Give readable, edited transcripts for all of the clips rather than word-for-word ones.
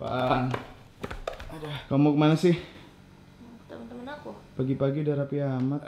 Pan. Kamu kemana sih? Temen-temen aku. Pagi-pagi udah rapi amat.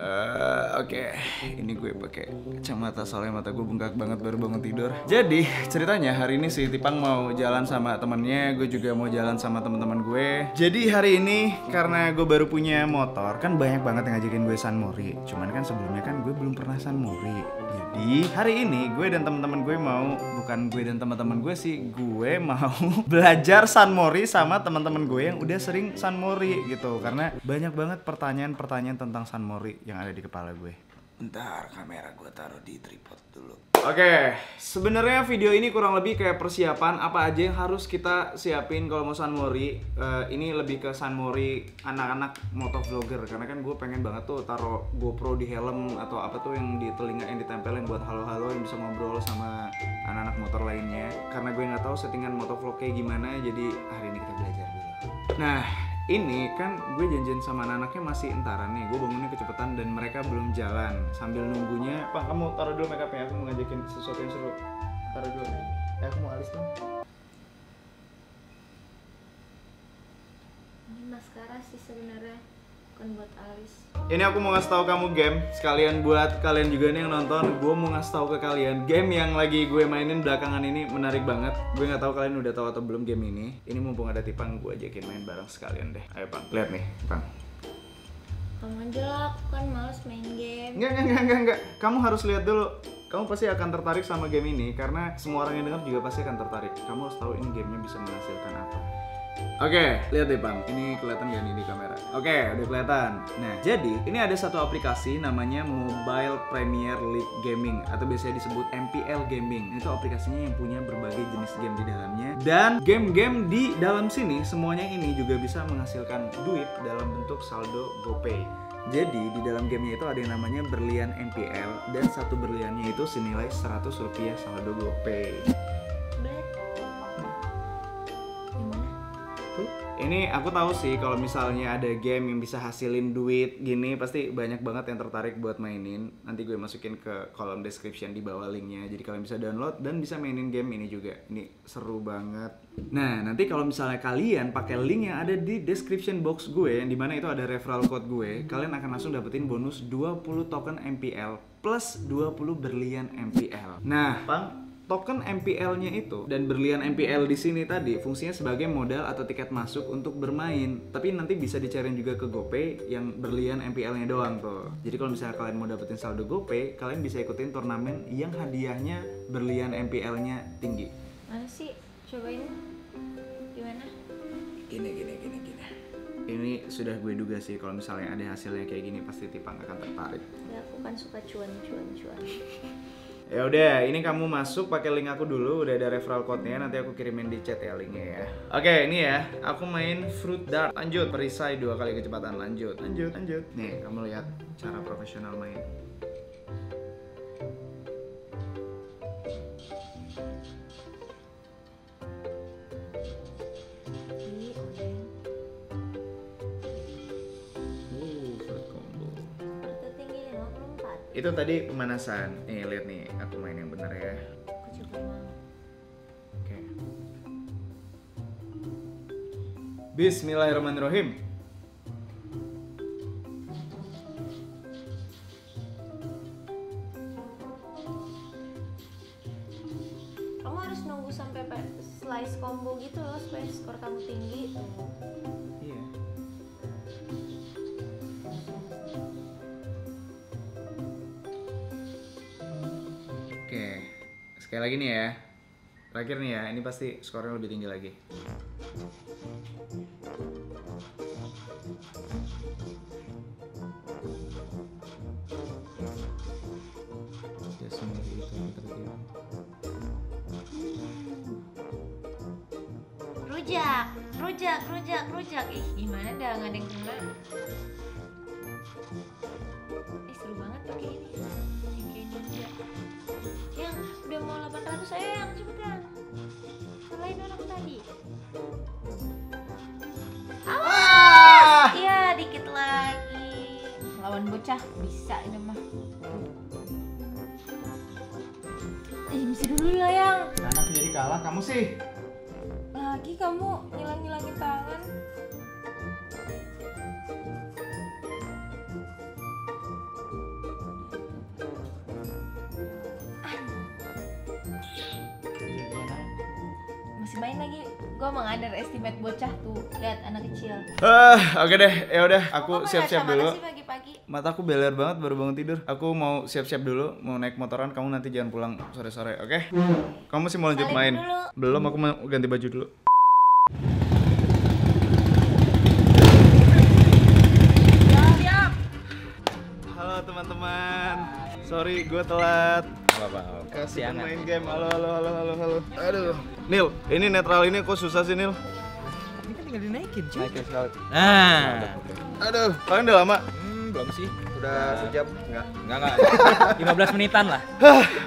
Oke. Ini gue pakai kacamata soalnya mata gue bengkak banget baru bangun tidur. Jadi ceritanya hari ini si Tipang mau jalan sama temennya, gue juga mau jalan sama teman-teman gue. Jadi hari ini karena gue baru punya motor, kan banyak banget yang ngajakin gue San Mori. Cuman kan sebelumnya kan gue belum pernah San Mori. Jadi hari ini gue dan teman-teman gue mau, bukan gue dan teman-teman gue sih, gue mau belajar San Mori sama teman-teman gue yang udah sering San Mori gitu. Karena banyak banget pertanyaan tentang San Mori yang ada di kepala gue. Bentar, kamera gue taruh di tripod dulu. Oke, sebenarnya video ini kurang lebih kayak persiapan apa aja yang harus kita siapin kalau mau San Mori. Ini lebih ke San Mori anak-anak motovlogger, karena kan gue pengen banget tuh taruh GoPro di helm atau apa tuh yang di telinga yang ditempelin buat halo-halo yang bisa ngobrol sama anak-anak motor lainnya. Karena gue nggak tahu settingan motovlog kayak gimana, jadi hari ini kita belajar dulu. Nah, ini kan gue janjian sama anak-anaknya masih entaran nih. Gue bangunnya kecepatan dan mereka belum jalan. Sambil nunggunya, Pak kamu taruh dulu makeupnya, aku mau ngajakin sesuatu yang seru. Taruh dulu. Aku mau alis dong. Ini maskara sih sebenarnya, bukan buat alis. Ini aku mau ngasih tahu kamu game. Sekalian buat kalian juga nih yang nonton, gue mau ngasih tahu ke kalian game yang lagi gue mainin belakangan ini menarik banget. Gue nggak tahu kalian udah tahu atau belum game ini. Ini mumpung ada Tipang, gue ajakin main bareng sekalian deh. Ayo Pang, lihat nih, Pang. Kamu aja lah, aku kan males main game. Enggak. Kamu harus lihat dulu. Kamu pasti akan tertarik sama game ini karena semua orang yang dengar juga pasti akan tertarik. Kamu harus tahu ini gamenya bisa menghasilkan apa. Oke, lihat deh Bang. Ini kelihatan gak nih di kamera? Oke, udah kelihatan. Nah, jadi ini ada satu aplikasi namanya Mobile Premier League Gaming atau biasanya disebut MPL Gaming. Itu aplikasinya yang punya berbagai jenis game di dalamnya. Dan game-game di dalam sini semuanya ini juga bisa menghasilkan duit dalam bentuk saldo GoPay. Jadi di dalam gamenya itu ada yang namanya berlian MPL dan satu berliannya itu senilai Rp100 saldo GoPay. Ini aku tahu sih kalau misalnya ada game yang bisa hasilin duit gini pasti banyak banget yang tertarik buat mainin. Nanti gue masukin ke kolom description di bawah linknya. Jadi kalian bisa download dan bisa mainin game ini juga. Ini seru banget. Nah nanti kalau misalnya kalian pakai link yang ada di description box gue, yang dimana itu ada referral code gue, kalian akan langsung dapetin bonus 20 token MPL plus 20 berlian MPL. Nah Bang, token MPL-nya itu dan berlian MPL di sini tadi fungsinya sebagai modal atau tiket masuk untuk bermain. Tapi nanti bisa dicariin juga ke GoPay yang berlian MPL-nya doang tuh. Jadi kalau misalnya kalian mau dapetin saldo GoPay, kalian bisa ikutin turnamen yang hadiahnya berlian MPL-nya tinggi. Mana sih? Cobain. Gimana? Gini. Ini sudah gue duga sih kalau misalnya ada hasilnya kayak gini pasti Tipang akan tertarik. Ya aku kan suka cuan. Ya udah, ini kamu masuk pakai link aku dulu, udah ada referral code-nya, nanti aku kirimin di chat ya linknya ya. Oke, ini ya, aku main Fruit Dart. Lanjut, perisai 2 kali kecepatan. Lanjut. Nih, kamu lihat cara profesional main. Fruit combo. Tertinggi 54. Itu tadi pemanasan. Nih, lihat nih, aku main yang benar ya. Aku coba mau. Oke. Bismillahirrahmanirrahim. Kamu harus nunggu sampai slice combo gitu loh supaya skor kamu tinggi. Iya. Oke, sekali lagi nih ya. Terakhir nih ya, ini pasti skornya lebih tinggi lagi. Rujak. Ih, gimana dah nggak ada yang kena. Seru banget pakai ini. Yang kayak ninja. Yang udah mau 800 sayang, cepetan. Selain orang tadi. Awas! Iya, dikit lagi. Lawan bocah bisa ini mah. Misi dulu lah yang. Anak jadi kalah kamu sih. Lagi kamu ngilang Gua emang underestimate bocah tuh. Lihat anak kecil. Oke deh, ya udah aku Kok siap-siap kemana dulu. sih pagi-pagi? Mata aku beler banget baru bangun tidur. Aku mau siap-siap dulu, mau naik motoran. Kamu nanti jangan pulang sore-sore, oke? Kamu masih mau lanjut Salim main? dulu. Belum, aku mau ganti baju dulu. Halo teman-teman. Sorry, gue telat. Kasih main game. Halo. Aduh. Nil, ini netral ini kok susah sih, Nil? Ini kan tinggal dinaikin, cuy. Naikin sekali. Nah, Aduh, kalian udah lama? belum sih. Udah sejam enggak? 15 menitan lah.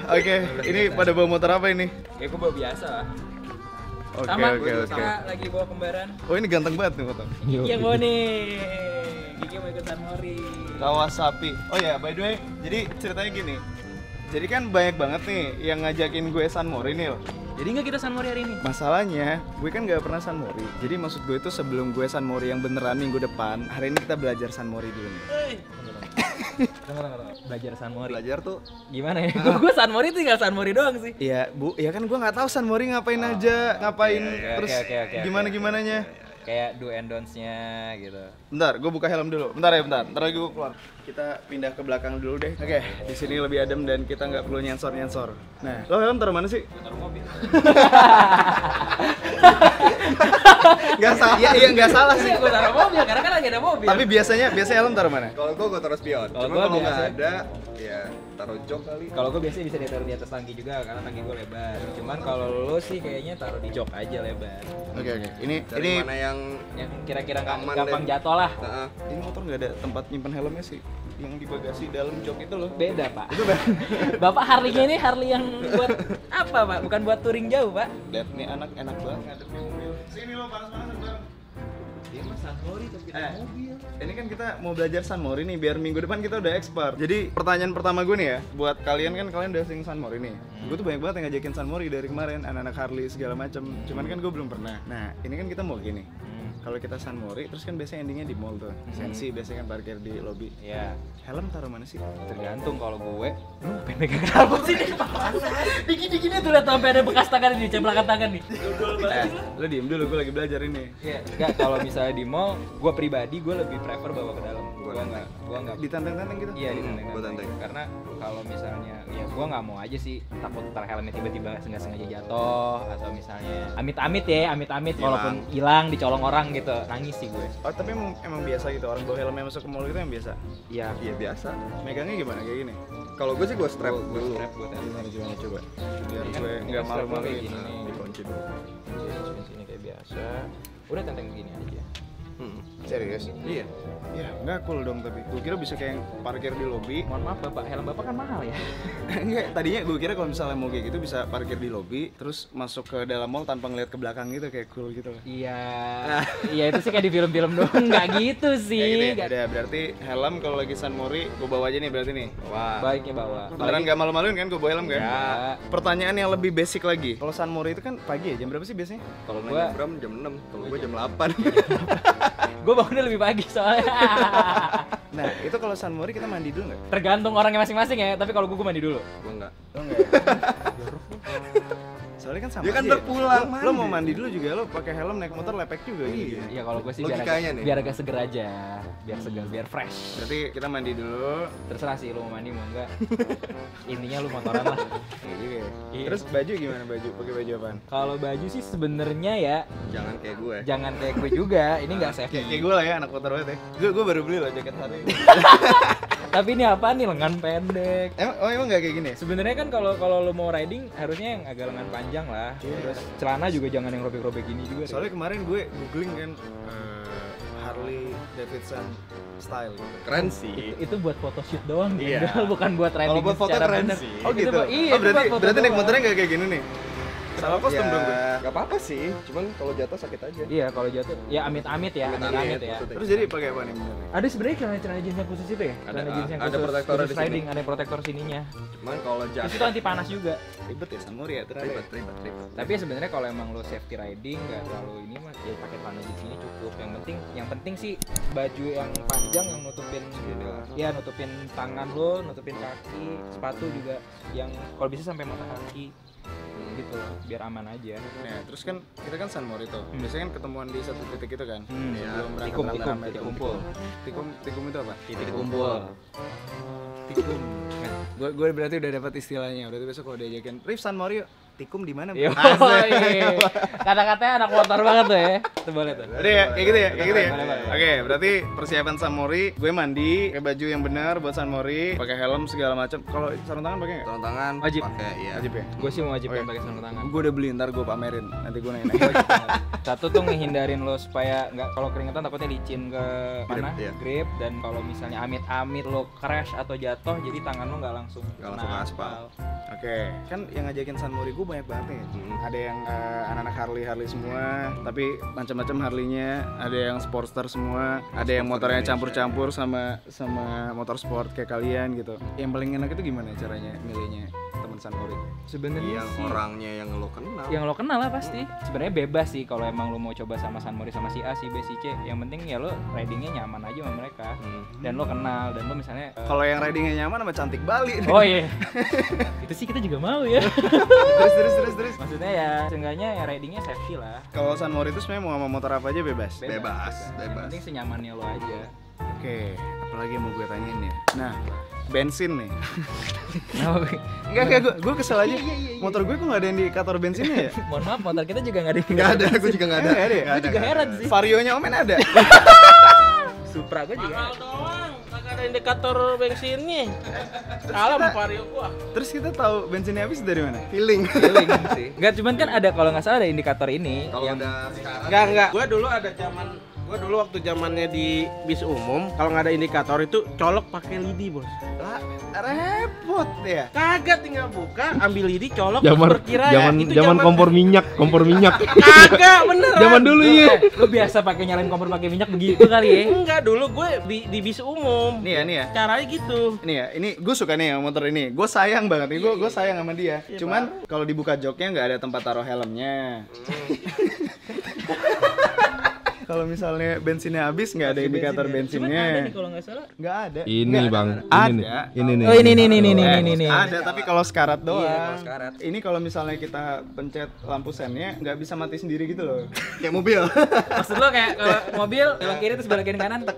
Oke, ini pada bawa motor apa ini? Ya gue bawa biasa lah. Oke, Sama, oke. sama lagi bawa kembaran. Oh, ini ganteng banget nih motor. Yang bawa nih. Gigi mau ikut San Mori. Kawasaki. Oh ya, by the way, jadi ceritanya gini. Jadi kan banyak banget nih yang ngajakin gue San Mori nih. Jadi nggak kita San Mori hari ini? Masalahnya, gue kan gak pernah San Mori. Jadi maksud gue itu sebelum gue San Mori yang beneran minggu depan, hari ini kita belajar San Mori dulu nih. Tunggu. Belajar San Mori. Belajar tuh Gimana ya? Gue San Mori tinggal San Mori doang sih. Iya, Bu. Ya kan gue nggak tahu San Mori ngapain aja, ngapain terus oke. gimana-gimananya. Kayak do and don'ts-nya gitu. Bentar, gue buka helm dulu. Bentar lagi gue keluar. Kita pindah ke belakang dulu deh. Oke, di sini lebih adem dan kita nggak perlu nyensor. Nah, lo helm taruh mana sih? Taruh mobil. Nggak salah. Iya, nggak salah sih. Gue taruh mobil karena kan lagi ada mobil. Tapi biasanya helm taruh mana? kalau gua taruh spion. Kalau Cuma gua kalau nggak biasa- ada ya taruh jok kali. Kalau gue biasanya bisa ditaruh di atas tangki juga karena tangki gue lebar. Cuman kalau lo sih kayaknya taruh di jok aja lebar. Oke. Ini Dari mana yang Yang kira-kira nggak Aman gampang dan- jatuh lah. Heeh. ini motor nggak ada tempat nyimpan helmnya sih. Yang di bagasi dalam jok itu loh. Beda pak. Itu Bapak Harley-nya ini Harley yang buat apa pak? Bukan buat touring jauh pak. Lihat nih anak enak banget ngadepin mobil. Sini lo panas-panasan bareng. Dia mah San Mori tapi mobil. Ini kan kita mau belajar San Mori nih, biar minggu depan kita udah expert. Jadi pertanyaan pertama gue nih ya, buat kalian kan kalian udah sering San Mori nih. Gue tuh banyak banget yang ngajakin San Mori dari kemarin, anak-anak Harley segala macam. Cuman kan gue belum pernah. Nah, ini kan kita mau gini. Kalau kita San Mori, terus kan biasanya endingnya di mall tuh. Sensi biasanya kan parkir di lobby. Ya Helm taruh mana sih? tergantung kalau gue. Lu pengen kenapa sih dia panas? Dikit-dikit tuh lihat sampai ada bekas tangan ini, cemplakan tangan nih. Lo diem dulu, gue lagi belajar ini. Iya, enggak kalau misalnya di mall, gue pribadi gue lebih prefer bawa ke dalam. Gue nggak. Ditantang-tantang gitu? Iya ditantang. Gua tantang. Karena kalau misalnya ya gue nggak mau aja sih takut ntar helmnya tiba-tiba nggak sengaja jatuh atau misalnya amit-amit walaupun hilang dicolong orang gitu nangis sih gue. Oh, tapi emang biasa gitu, orang bawa helmnya masuk ke mall gitu yang biasa? Iya. Iya biasa. Megangnya gimana, kayak gini? Kalau gua sih gua strap Gue dulu. strap buat Gimana coba? Biar Ini kan gue nggak strap gue kayak malu-maluin. gini nih. Dikunci dulu. Sini kayak biasa. Udah tentang begini aja. Serius? Iya. Ya, nggak cool dong tapi. Gue kira bisa kayak yang parkir di lobby. Mohon maaf bapak, helm bapak kan mahal ya. Enggak, tadinya gue kira kalau misalnya mau kayak gitu bisa parkir di lobby, terus masuk ke dalam mall tanpa ngeliat ke belakang gitu, kayak cool gitu loh. Iya. Iya itu sih kayak di film-film doang, nggak gitu sih. Kayak gitu ya? Nggak- Udah, berarti helm kalau lagi San Mori, gue bawa aja nih berarti nih. Wah. Baiknya bawa. Beneran nggak malu-maluin kan gue bawa helm kan? Ya. Pertanyaan yang lebih basic lagi. Kalau San Mori itu kan pagi ya, jam berapa sih biasanya? Kalau Kalau gue, Bram jam 6, kalau gua jam 8. gue bangunnya lebih pagi soalnya. Nah, itu kalau San Mori kita mandi dulu nggak? Tergantung orangnya masing-masing ya. Tapi kalau gue mandi dulu. Gua enggak. Oh enggak ya? Soalnya kan sama Dia kan aja ya. berpulang, Lo mau mandi dulu juga, lo pakai helm naik motor lepek juga gitu. Iya kalau gue sih Logikanya nih. biar agak seger aja, biar seger, biar fresh. Berarti kita mandi dulu. Terserah sih lu mau mandi mau enggak. Intinya lu motoran lah. Iya juga ya. Iya. Terus baju gimana baju? Pakai baju apaan? Kalau baju sih sebenarnya ya Jangan kayak gue. jangan kayak gue juga. Ini enggak safety. Kayak gue lah ya, anak motor banget ya. Gue baru beli loh jaket hari ini. Tapi ini apa nih lengan pendek. Emang nggak kayak gini? Sebenarnya kan kalau lu mau riding harusnya yang agak lengan panjang lah. Terus celana juga jangan yang robek-robek gini juga. deh. Soalnya kemarin gue googling kan Harley Davidson style. Keren sih. Itu buat photoshoot doang, Iya. Gendal, bukan buat riding. Kalau buat foto secara keren bener. sih. Oh Itu gitu. buat- iya, Oh itu berarti buat foto berarti naik doang. motornya nggak kayak gini nih. Salah kostum dong gue. Gak apa-apa sih, cuman kalau jatuh sakit aja. Iya, kalau jatuh ya amit-amit ya, amit-amit ya. maksudnya. Terus jadi pakai apa nih benernya? Ada sebenarnya celana jeans yang khusus itu ya? Celana jeans yang ada khusus, protektornya khusus di sini. riding, ada protektor sininya. Cuman kalau Terus itu jatuh anti panas juga. Ribet ya San Mori ya ternyata. ribet. Tapi ya sebenarnya kalau emang lo safety riding nggak terlalu ini mah ya pakai celana jeans ini cukup. Yang penting sih baju yang panjang yang nutupin ya nutupin tangan lo, nutupin kaki, sepatu juga yang kalau bisa sampai mata kaki. gitu loh, biar aman aja. Nah, terus kan kita kan San Mori tuh. Biasanya kan ketemuan di satu titik itu kan. Iya. Belum berangkat Tikum rame-rame titik tuh. kumpul. Tikum itu apa? Titik kumpul. Tikum. Gue berarti udah dapat istilahnya. Berarti besok kalau diajakin, "Rif, San Mori yuk." Tikum di mana? Yo, Asik. kata-katanya anak motor banget tuh ya. Itu boleh tuh. Udah ya, kayak gitu ya, kayak gitu ya. Boleh, boleh. Oke, berarti persiapan San Mori, gue mandi, pakai baju yang benar buat San Mori, pakai helm segala macam. Kalau sarung tangan pakai nggak? Sarung tangan Wajib. pakai ya. Wajib ya. Gue sih mewajibkan Oke. pakai sarung tangan. Gue udah beli, ntar gue pamerin. Nanti gue nanya. Satu tuh ngehindarin lo supaya nggak, kalau keringetan takutnya licin ke mana, Grip, iya. grip, dan kalau misalnya amit-amit lo crash atau jatuh, jadi tangan lo nggak langsung Nggak langsung kena ke aspal. Oke, kan yang ngajakin San Mori gue banyak banget nih. Ada yang anak-anak Harley semua, tapi macam-macam Harley-nya. Ada yang Sportster semua, ada yang motornya campur-campur sama motor sport kayak kalian gitu. Yang paling enak itu gimana caranya milihnya teman San Mori? Sebenarnya Yang sih orangnya yang lo kenal. yang lo kenal lah pasti. Sebenarnya bebas sih kalau emang lo mau coba sama San Mori, sama si A, si B, si C. Yang penting ya lo ridingnya nyaman aja sama mereka. Dan lo kenal, dan lo misalnya Kalau yang ridingnya nyaman sama cantik Bali. oh iya. Itu sih kita juga mau ya. terus. Maksudnya ya seenggaknya ya ridingnya safety lah. Kalau San Mori itu sebenarnya mau sama motor apa aja bebas. Bebas. Yang penting senyamannya lo aja. Oke, apalagi yang mau gue tanyain ya. Nah, bensin nih. Kenapa? Gue kesel aja. Motor gue kok nggak ada indikator bensinnya ya? Mohon maaf, motor kita juga nggak ada. Nggak ada, aku juga nggak ada. Nggak ada ya? Gue juga heran sih. Varionya Omen ada. Supra gue juga. Mahal doang, kagak ada indikator bensinnya. Kalah sama Vario gua. Terus kita tahu bensinnya habis dari mana? Feeling. Feeling sih. Enggak, cuman kan ada, kalau nggak salah ada indikator ini. Kalau udah sekarang Enggak. Gua dulu waktu zamannya di bis umum, kalau nggak ada indikator itu colok pakai lidi, Bos. Lah, repot ya. Kagak, tinggal buka, ambil lidi, colok Zaman perkiraan. Itu kompor minyak. Kagak, beneran. Zaman dulu ya. Lu biasa pakai nyalain kompor pakai minyak begitu kali ya. Enggak, dulu gue di bis umum. Nih ya. Caranya gitu. Ini ya, ini gue suka nih yang motor ini. Gue sayang banget nih, gue sayang sama dia. Cuman kalau dibuka joknya nggak ada tempat taruh helmnya. Kalau misalnya bensinnya habis nggak ada indikator Cuman ada nih bensinnya. kalau nggak salah. Nggak ada. Ini Nggak bang, Ada. ini nih. Oh ini. Ada, tapi kalau sekarat doang. Iya, kalau sekarat. Ini kalau misalnya kita pencet lampu sennya nggak bisa mati sendiri gitu loh. kayak mobil. Maksud lo kayak kalau mobil belok kiri terus belok kanan tek.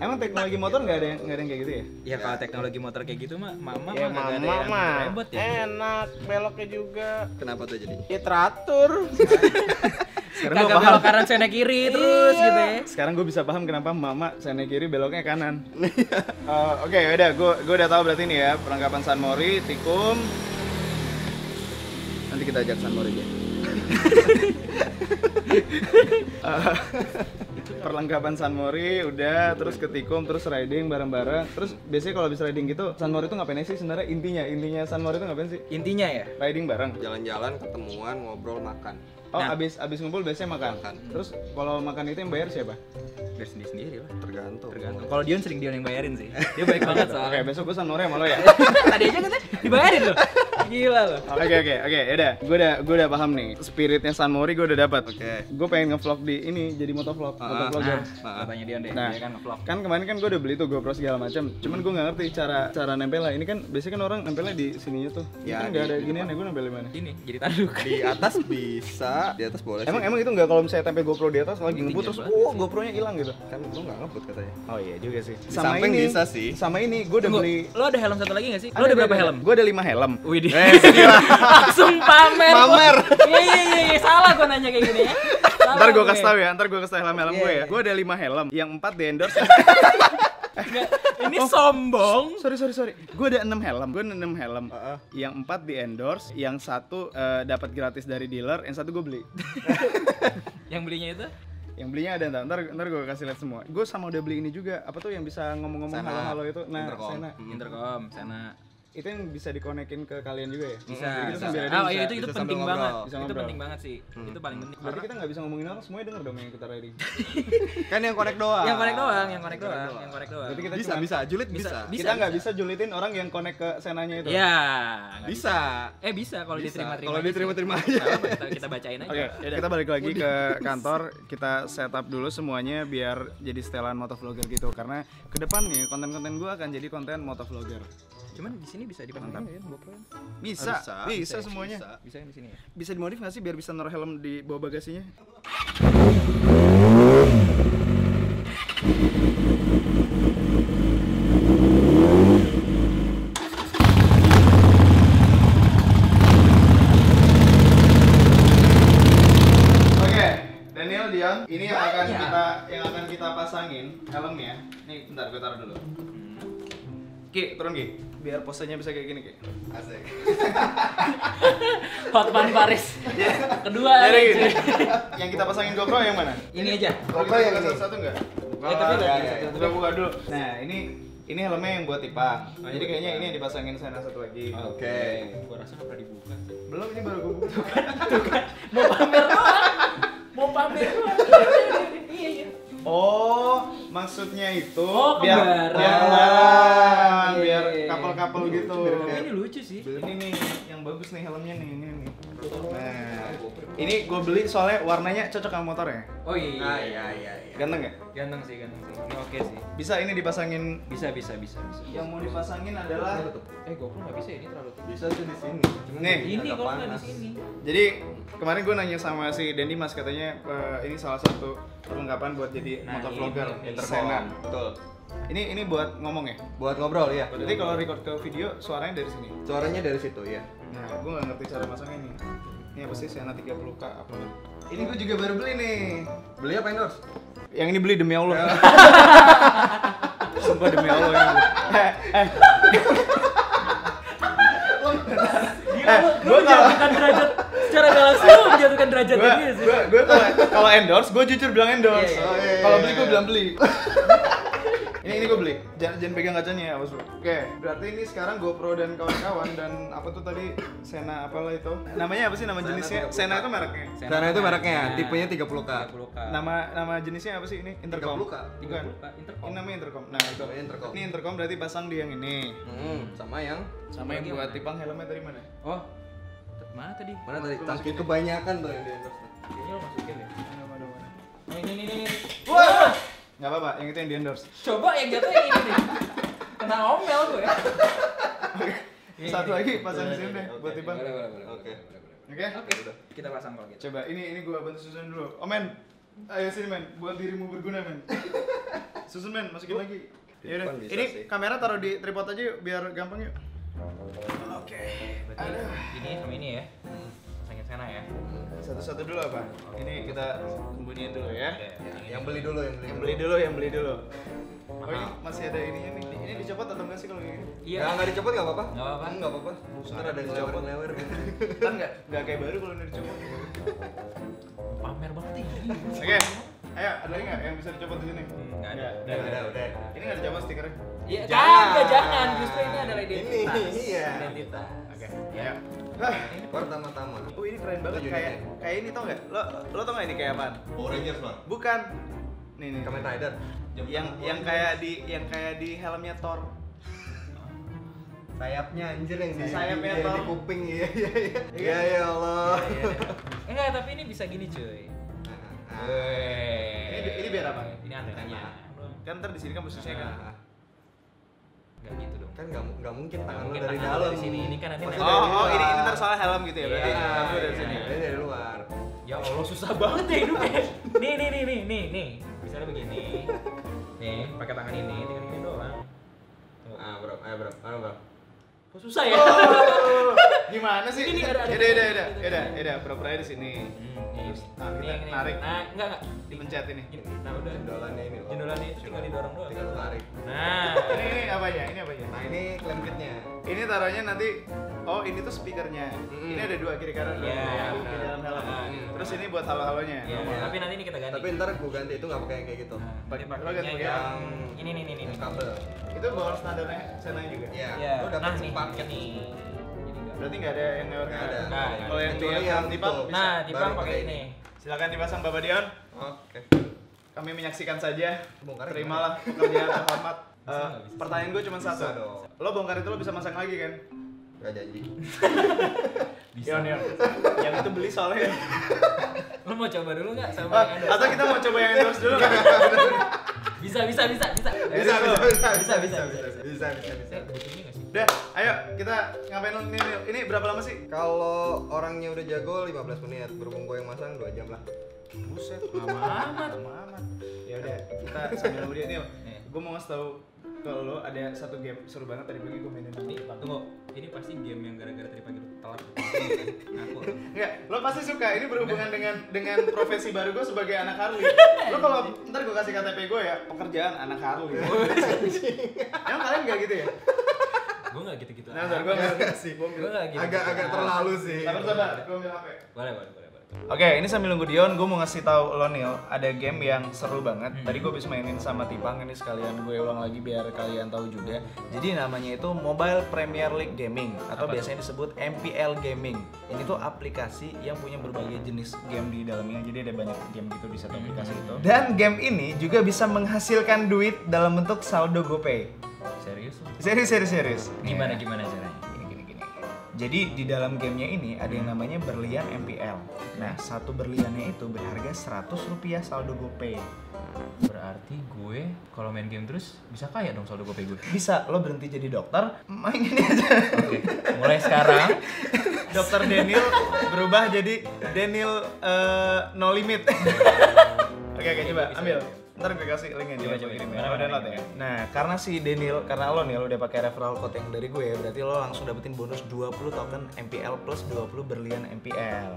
Emang teknologi motor nggak ada yang kayak gitu ya? Ya kalau teknologi motor kayak gitu mah mama Ya mah kagak ada mama yang mah ribet ya. enak, beloknya juga. Kenapa tuh jadi? Ya teratur. Sekarang gue Kagak paham. belok kanan sana kiri terus gitu ya. Sekarang gue bisa paham kenapa mama sana kiri beloknya kanan. Oke, udah gue udah tahu berarti nih ya perlengkapan San Mori, tikum. Nanti kita ajak San Mori aja. Perlengkapan San Mori udah, terus ke tikum, terus riding bareng-bareng. Terus biasanya kalau habis riding gitu San Mori itu ngapain sih sebenarnya? Intinya San Mori itu ngapain sih? Intinya ya. Riding bareng. Jalan-jalan, ketemuan, ngobrol, makan. Oh, Nah. abis ngumpul biasanya makan. Makan. Terus kalau makan itu yang bayar siapa? Dari sendiri lah. Tergantung. Tergantung. Kalau Dion sering Dion yang bayarin sih. Dia baik banget Oke, soalnya. besok gue San Mori sama lo ya. Tadi aja kan dibayarin loh. Gila loh. Oke, yaudah. Gue udah paham nih. Spiritnya San Mori gue udah dapat. Oke. Gue pengen ngevlog di ini jadi motovlog, motovlogger. Katanya Dion deh, Nah. dia kan nge-vlog. Kan kemarin kan gue udah beli tuh GoPro segala macam. Cuman gue nggak ngerti cara nempelnya. Ini kan biasanya kan orang nempelnya di sininya tuh. Ini Ya, kan nggak ada di ginian ya, gue nempel di mana? Ini jadi tanduk. Di atas bisa, di atas boleh sih. Emang itu nggak kalau misalnya tempel GoPro di atas lagi ngebut terus, GoPro-nya hilang gitu. Kan lu nggak ngebut katanya. Oh iya juga sih. Di samping bisa sih. Sama ini gue udah Tunggu, beli. lo ada helm satu lagi nggak sih? Lo ada berapa helm? Gue ada 5 helm. Widih. Langsung pamer. Pamer. Iya, salah gua nanya kayak gini ya. Salah Ntar gue gue. kasih tau ya, ntar gue kasih tau helm gue ya. Gue ada 5 helm, yang 4 di endorse. Nggak, ini sombong. Sorry. Gue ada 6 helm. Yang 4 di endorse, yang 1 dapat gratis dari dealer, yang 1 gue beli. Yang belinya itu? Yang belinya ada ntar gue kasih lihat semua. Gue sama udah beli ini juga. Apa tuh yang bisa ngomong-ngomong Sena. halo-halo itu? Nah, Intercom. Sena. Intercom sana. Itu yang bisa dikonekin ke kalian juga ya? Bisa. Jadi Bisa. sambil Oh riding iya bisa- itu bisa penting sambil banget. ngobrol. Bisa Itu ngobrol. penting banget sih. Itu paling penting. Berarti kita nggak bisa ngomongin orang, semuanya denger dong yang kita riding. Kan yang connect doang. Yang connect doang. Berarti kita Bisa, cuma- bisa, julid Bisa. bisa. kita nggak bisa julitin orang yang connect ke Senanya itu. Iya. nggak Bisa. Bisa kalau Bisa. diterima-terima. Kalau aja sih. diterima-terima aja. Nggak apa-apa, kita bacain aja. Oke, kita balik lagi ke kantor, kita setup dulu semuanya biar jadi setelan motovlogger gitu. Karena kedepannya konten-konten gue akan jadi konten motovlogger. Cuman di sini bisa dipasangin ya GoPro. Bisa, bisa semuanya. Bisa yang di sini ya. Bisa dimodif nggak sih biar bisa naruh helm di bawah bagasinya? Oke, Daniel, Dian, ini yang akan kita pasangin helmnya. Nih, bentar gue taruh dulu. Ki, turun Ki. Biar posenya bisa kayak gini Ki. Asik. Hotman Paris. Kedua. Jadi gini. Yang kita pasangin GoPro yang mana? Ini aja. GoPro yang satu-satu enggak? Tapi udah Buka dulu. Nah, ini helmnya yang buat Ipang. Jadi kayaknya ini yang dipasangin sana satu lagi. Oke. Gua rasa nggak pernah dibuka sih. Belum, ini baru gue buka. Mau pamer doang. Mau pamer doang. Iya. Oh, maksudnya itu Oh, biar kembaran. biar Iya. couple-couple gitu. Ini lucu sih. Ini nih yang bagus nih helmnya nih, ini nih. Nah, ini gue beli soalnya warnanya cocok sama motornya. Oh iya. Iya. Ganteng nggak? Ganteng sih. Ini oke sih. Bisa ini dipasangin. Bisa. Yang mau dipasangin adalah GoPro nggak bisa ini terlalu tinggi. Bisa tuh di sini. Cuman Nih. Ini agak kalau nggak di panas. sini. Jadi kemarin gue nanya sama si Dendi Mas, katanya ini salah satu perlengkapan buat jadi Nah, motovlogger. ini Intercom. Sena. Betul. Ini buat ngomong ya. Buat ngobrol ya. Jadi kalau record ke video suaranya dari sini. Suaranya dari situ ya. Nah, gue nggak ngerti cara masangnya nih. Ini apa sih Sena 30K apa? Ini gue juga baru beli nih. Beli apa endorse? Yang ini beli demi Allah. Sumpah demi Allah ini. Gue menjatuhkan derajat secara gak langsung menjatuhkan derajat ini sih. Gue kalau endorse, gue jujur bilang endorse. Iya, iya, iya. Kalau beli gue bilang beli. Ini gue beli. Jangan pegang kacanya ya, awas. Oke, berarti ini sekarang GoPro dan kawan-kawan dan apa tuh tadi Sena apalah itu. Namanya apa sih nama jenisnya? Sena itu mereknya. Sena itu mereknya, tipenya 30K. 30K. Nama jenisnya apa sih ini? Intercom. 30K. Bukan. 30K, intercom. Ini namanya intercom. Nah, itu. Namanya intercom. Ini intercom berarti pasang di yang ini. Sama yang Sama yang buat tipang helmnya tadi mana? Oh. Mana tadi? mana tadi? Tangki kebanyakan tuh yang di endorse. Kayaknya lo masukin deh. Mana? Oh ini. Wah! Nggak apa-apa, yang itu yang di endorse. Coba yang jatuh yang ini nih. Kena omel gue. Satu lagi pasang di sini deh buat tipang. Boleh. Oke. Oke? Oke. Kita pasang kalau gitu. Coba ini gua bantu susun dulu. Oh men, ayo sini men, buat dirimu berguna men. Susun men, masukin lagi. Ya udah. Depan bisa Ini sih. kamera taruh di tripod aja yuk, biar gampang yuk. Oke. Berarti ini sama ini ya. Pasangin sana ya. Satu-satu dulu apa? Ini kita sembunyiin dulu ya. Yang beli dulu, Yang beli dulu. Oh ini masih ada ininya nih. Ini dicopot atau enggak sih kalau gini? Iya. Enggak dicopot enggak apa-apa? Nggak apa-apa. Enggak apa-apa. Ntar ada lewer-lewer. Kan enggak kayak baru kalau ini dicopot. Pamer banget ini. Oke. Ayo, ada lagi nggak yang bisa dicopot di sini? Nggak ada. Udah. Ini nggak dicopot stikernya? Iya, Jangan. jangan. Justru ini adalah identitas. Ini, iya. Identitas. Oke. Ayo. Hah. Pertama-tama. Oh ini keren banget, kayak ini tau nggak? Lo tau nggak ini kayak apaan? Power Rangers, Bang. Bukan. Nih. Kamen Rider. Yang kayak di helmnya Thor. Sayapnya anjir yang di Sayapnya yang Thor. di kuping. Iya. Ya Allah. Enggak, tapi ini bisa gini cuy. Ini biar apa? Ini antenanya. Kan ntar di sini kan posisinya kan. Enggak gitu dong. Kan nggak mungkin tangan lo Mungkin dari tangan lo dalam. dari sini. Ini kan nanti Maksudnya nempel. dari Oh, ini luar. ntar soal helm gitu ya berarti. Iya, Kamu dari sini. Ini dari luar. Ya Allah, susah banget ya hidupnya. Nih. Misalnya begini. Nih, pakai tangan ini, tinggal gini doang. Tuh. Bro. Bro. Kok susah ya? Oh, gimana sih? Ini ada. Yaudah, pura-pura di sini. Nih, Nah, kita narik. Nah, enggak. Dipencet ini. Gini. Nah, udah. Jendolannya ini loh. Jendolannya itu tinggal didorong doang. Tinggal tarik. Nah, Ini apanya? Nah ini klem kitnya. Ini taruhnya nanti. Oh, ini tuh speakernya. Ini ada dua kiri kanan. Iya, di benar. dalam helm. Nah, Terus ini buat halo-halonya. ya, Iya. tapi nanti ini kita ganti. Tapi ntar gue ganti itu nggak pakai yang kayak gitu. Nah, Pakai- nanti lo ganti pakainya yang yang ini nih. Yang kabel. Itu bawah standarnya sana juga. Iya. Ya, Lo dapat nah nih, sepaket. ini. Jadi enggak. Berarti nggak ada yang lewat. Nggak ada. Nah, Kalau yang kecuali di yang Tipang itu. bisa. Nah, Tipang Baru pakai pakai ini. Silakan dipasang Bapak Dion. Oke. Kami menyaksikan saja. Bongkarnya Terimalah pekerjaan terhormat. nggak bisa? Pertanyaan gue cuma Bisa satu. dong. Lo bongkar itu lo bisa masang lagi kan? Gak janji. Yon. Yang itu beli soalnya. Lo mau coba dulu nggak sama yang Atau kita mau coba yang endorse dulu? Bisa. Bisa. Bisa. Bisa. Butuhnya nggak sih? Udah, ayo kita ngapain ini? Ini berapa lama sih? Kalau orangnya udah jago 15 menit, berhubung gue yang masang 2 jam lah. Buset, lama amat. Ya udah, kita sambil nunggu dia nih. Gue mau ngasih tahu kalau lo ada satu game seru banget tadi pagi gue mainin sama Nih, Ipang. tunggu. Ini pasti game yang gara-gara tadi pagi lu telat. Ngaku. Enggak, lo pasti suka. Ini berhubungan dengan profesi baru gue sebagai anak Harley. Lo kalau ntar gue kasih KTP gue ya, pekerjaan anak Harley. Emang kalian nggak gitu ya? Gue nggak gitu-gitu. Nah, bentar, gue nggak sih. Gue nggak gitu. Agak terlalu sih. sabar, gue ambil HP. Boleh. Oke, ini sambil nunggu Dion, gue mau ngasih tahu lo Nil, ada game yang seru banget. Tadi gue habis mainin sama Tipang, ini sekalian gue ulang lagi biar kalian tahu juga. Jadi namanya itu Mobile Premier League Gaming atau biasanya disebut MPL Gaming. Ini tuh aplikasi yang punya berbagai jenis game di dalamnya. Jadi ada banyak game gitu di satu aplikasi itu. Dan game ini juga bisa menghasilkan duit dalam bentuk saldo GoPay. Serius? Serius. Gimana caranya? Gini. Jadi di dalam gamenya ini ada yang namanya berlian MPL. Nah, satu berliannya itu berharga Rp100 saldo GoPay. Berarti gue kalau main game terus bisa kaya dong saldo GoPay gue. Bisa, lo berhenti jadi dokter, main ini aja. Oke. Mulai sekarang Dokter Daniel berubah jadi Daniel no limit. Oke, coba ambil. Ntar gue kasih linknya Coba, kirim gimana, ya. Download ya. Nah, karena si Daniel, karena lo nih lo udah pakai referral code yang dari gue, berarti lo langsung dapetin bonus 20 token MPL plus 20 berlian MPL.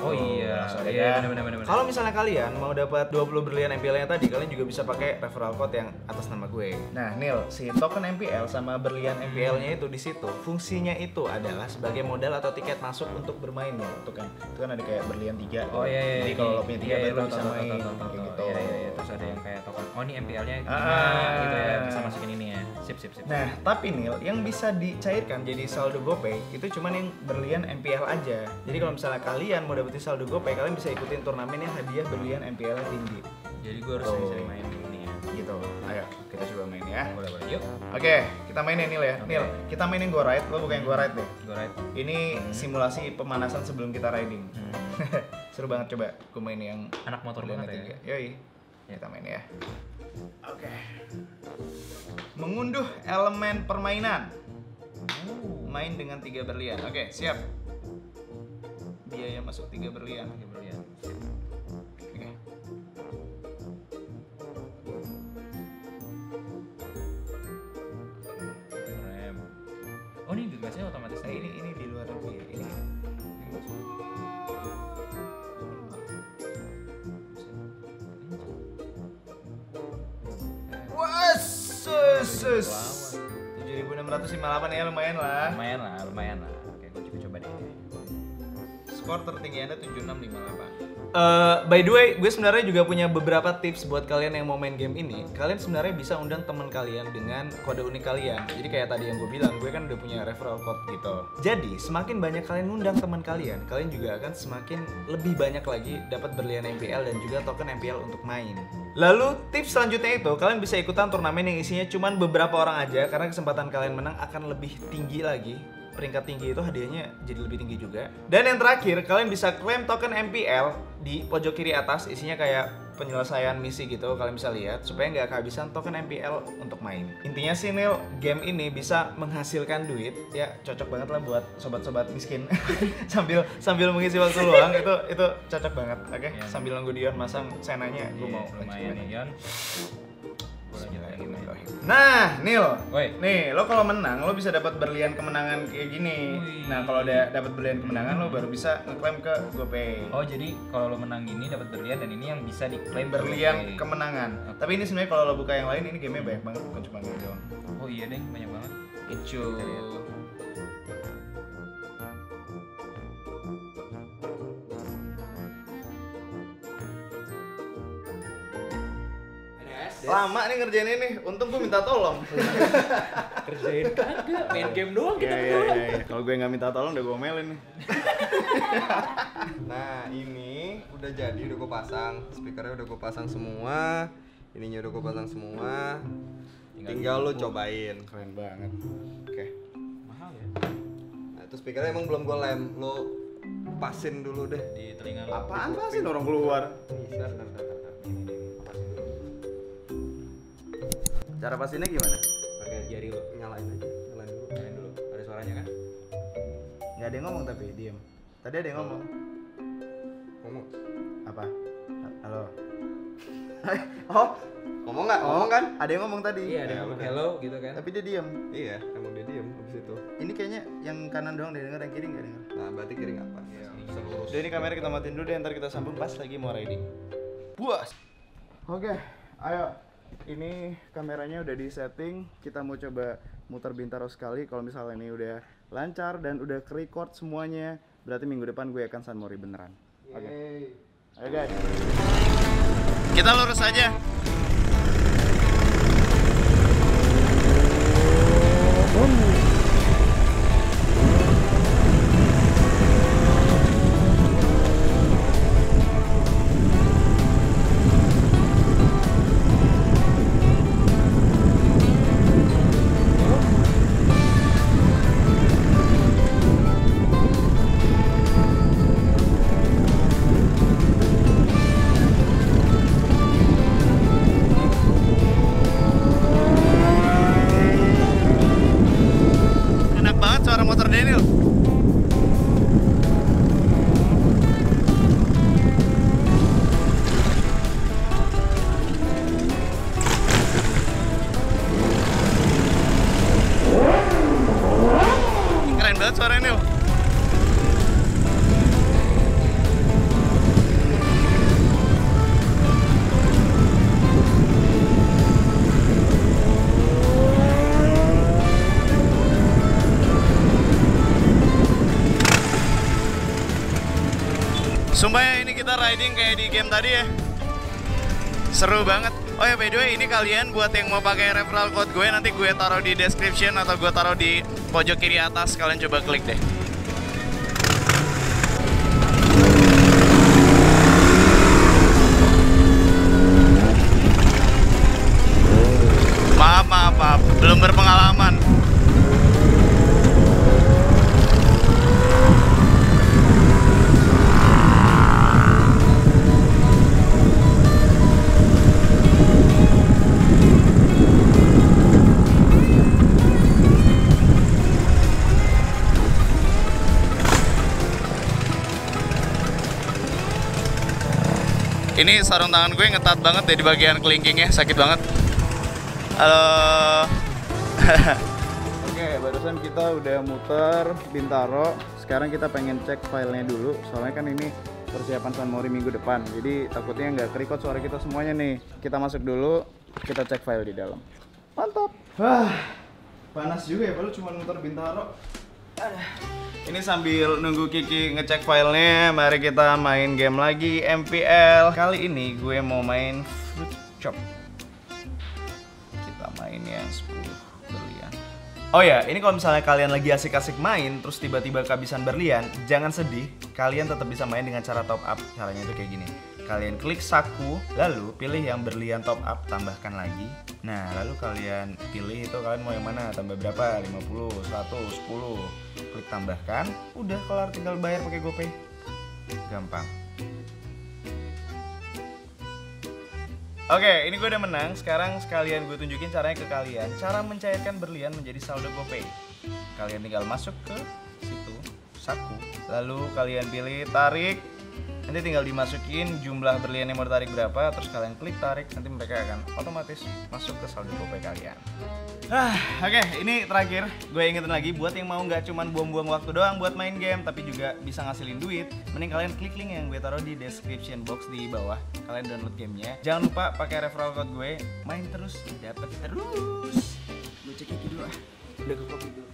Oh iya. Langsung ada Iya, kan? benar. Kalau misalnya kalian mau dapat 20 berlian MPL-nya tadi, kalian juga bisa pakai referral code yang atas nama gue. Nah, Nil, si token MPL sama berlian MPL-nya itu di situ, fungsinya itu adalah sebagai modal atau tiket masuk untuk bermain ya. Itu kan ada kayak berlian 3. Oh iya. Jadi kalau lo punya 3 baru lo bisa tahu, main tahu. kayak gitu. Iya. Terus ada yang kayak token. Oh, ini MPL-nya gitu ya, bisa masukin ini ya. Sip. Nah, tapi Nil, yang bisa dicairkan jadi saldo GoPay itu cuman yang berlian MPL aja. Jadi kalau misalnya kalian mau dapetin saldo GoPay, kalian bisa ikutin turnamen yang hadiah berlian MPL tinggi. Jadi gue harus sering main dulu nih ya. Gitu. Ayo, kita coba main ya. Boleh. Yuk. Oke, kita mainin Nil ya. Nil, kita mainin Go Ride, lo bukan yang Go Ride deh. Go right. Ini simulasi pemanasan sebelum kita riding. Seru banget, coba gue main yang Anak motor berlian banget ya. Yoi, kita main ya. Oke. Mengunduh elemen permainan. Main dengan 3 berlian. Oke, siap. Biaya masuk 3 berlian. Oke. Rem. Oh, ini gasnya otomatis. Ini di luar negeri ya. Ini. Wah, 7.658 ya, lumayan lah. Lumayan lah. Oke, gue coba deh. Skor tertinggi Anda 7658. By the way, gue sebenarnya juga punya beberapa tips buat kalian yang mau main game ini. Kalian sebenarnya bisa undang teman kalian dengan kode unik kalian. Jadi kayak tadi yang gue bilang, gue kan udah punya referral code gitu. Jadi semakin banyak kalian undang teman kalian juga akan semakin lebih banyak lagi dapat berlian MPL dan juga token MPL untuk main. Lalu tips selanjutnya itu, kalian bisa ikutan turnamen yang isinya cuman beberapa orang aja karena kesempatan kalian menang akan lebih tinggi lagi. Peringkat tinggi itu hadiahnya jadi lebih tinggi juga. Dan yang terakhir, kalian bisa klaim token MPL di pojok kiri atas, isinya kayak penyelesaian misi gitu. Kalian bisa lihat supaya nggak kehabisan token MPL untuk main. Intinya sih Nil, game ini bisa menghasilkan duit, ya cocok banget lah buat sobat-sobat miskin. sambil mengisi waktu luang, itu cocok banget. Oke, Ya. Sambil nunggu Dion masang senanya, gue mau lumayan nih, Yon. Nah, Nil, Woi. nih lo kalau menang lo bisa dapat berlian kemenangan kayak gini. Wih. Nah, kalau udah dapat berlian kemenangan lo baru bisa ngeklaim ke GoPay. Oh, jadi kalau lo menang gini dapat berlian dan ini yang bisa diklaim Berlian GoPay. kemenangan. Tapi ini sebenarnya kalau lo buka yang lain ini gamenya banyak banget, bukan cuma gini doang. Oh iya deh, banyak banget. Itu. Lama nih ngerjain ini, untung gue minta tolong. Kerjain kagak, main game doang kita Iya. Kalau gue nggak minta tolong udah gue omelin nih. Nah, ini udah jadi, udah gue pasang. Speakernya udah gue pasang semua. Ininya udah gue pasang semua. Tinggal lo cobain. Keren banget. Oke. mahal ya Nah, itu speakernya emang belum gue lem. Lo pasin dulu deh. di telinga lo. Apaan sih orang keluar? Bentar. Ini. Pasin dulu. Cara pastinya gimana? Pakai jari lo. Nyalain aja, nyalain dulu. Nyalain dulu. Ada suaranya kan? Nggak ada yang ngomong tapi diem. Tadi ada yang ngomong. Ngomong. Apa? Halo. Oh, Ngomong nggak? Ngomong kan? ada yang ngomong tadi. Iya, ada Ya, ngomong udah. hello gitu kan. Tapi dia diem. Iya, emang dia diem habis itu. Ini kayaknya yang kanan doang dia denger, yang kiri nggak denger. Nah, berarti kiri apa? Iya. Selurus. Udah, ini kamera kita matiin dulu deh, ntar kita sambung pas lagi mau riding. Puas. Oke, ayo. Ini kameranya udah di setting. Kita mau coba muter Bintaro sekali. Kalau misalnya ini udah lancar dan udah ke-record semuanya, berarti minggu depan gue akan San Mori beneran. Oke. Ayo guys. Kita lurus aja. Enak banget suara motor Daniel. Keren banget suara Daniel. Sumpah ya, ini kita riding kayak di game tadi ya. Seru banget. Oh ya, by the way, ini kalian buat yang mau pakai referral code gue, nanti gue taruh di description atau gue taruh di pojok kiri atas. Kalian coba klik deh. Maaf, belum berpengalaman. Ini sarung tangan gue ngetat banget deh di bagian kelingkingnya, sakit banget. Halo. Oke, barusan kita udah muter Bintaro. Sekarang kita pengen cek filenya dulu. Soalnya kan ini persiapan San Mori minggu depan. Jadi takutnya nggak ke-record suara kita semuanya nih. Kita masuk dulu, kita cek file di dalam. Mantap. Wah, panas juga ya, baru cuma muter Bintaro. Ini sambil nunggu Kiki ngecek filenya, mari kita main game lagi MPL. Kali ini gue mau main Fruit Chop. Kita main yang 10 berlian. Oh ya, ini kalau misalnya kalian lagi asik-asik main, terus tiba-tiba kehabisan berlian, jangan sedih. Kalian tetap bisa main dengan cara top up. Caranya itu kayak gini. Kalian klik saku, lalu pilih yang berlian top up, tambahkan lagi. Nah, lalu kalian pilih itu kalian mau yang mana, tambah berapa, 50, 100, 10. Klik tambahkan, udah kelar, tinggal bayar pakai GoPay. Gampang. Oke, ini gue udah menang. Sekarang sekalian gue tunjukin caranya ke kalian. Cara mencairkan berlian menjadi saldo GoPay. Kalian tinggal masuk ke situ, saku. Lalu kalian pilih tarik. Nanti tinggal dimasukin jumlah berlian yang mau ditarik berapa, terus kalian klik tarik, nanti mereka akan otomatis masuk ke saldo GoPay kalian. Oke, ini terakhir gue ingetin lagi buat yang mau nggak cuman buang-buang waktu doang buat main game, tapi juga bisa ngasilin duit. Mending kalian klik link yang gue taruh di description box di bawah. Kalian download gamenya. Jangan lupa pakai referral code gue, main terus, dapat terus. Gue cek Kiki dulu ah. Udah ke kopi dulu.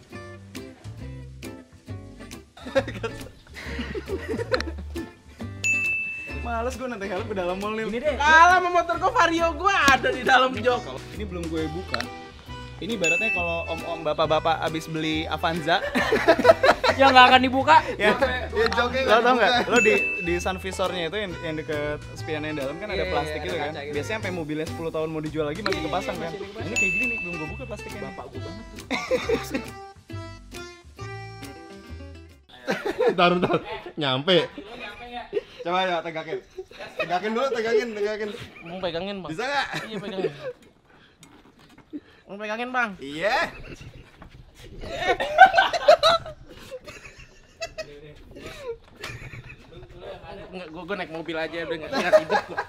Males gue nanti helm ke dalam mall nih. Ini deh. Kalah sama motor gua, Vario gua ada di dalam jok. Ini belum gue buka. Ini ibaratnya kalau om-om bapak-bapak abis beli Avanza. Yang nggak akan dibuka. Ya, joknya lo tau nggak? Lo di sun visornya itu yang deket spionnya dalam kan ada Iya, plastik ada gitu kan. kaca gitu. Biasanya sampai mobilnya 10 tahun mau dijual lagi masih kepasang kan. masih dipasang. Ini kayak gini nih, belum gue buka plastiknya. Bapak gue banget tuh. Bentar. Nyampe. Coba ya tegakin. Tegakin dulu, tegakin. Mau pegangin, Bang. Bisa nggak? Iya, pegangin. Mau pegangin bang? Iya. Gue naik mobil aja udah nggak hidup gua.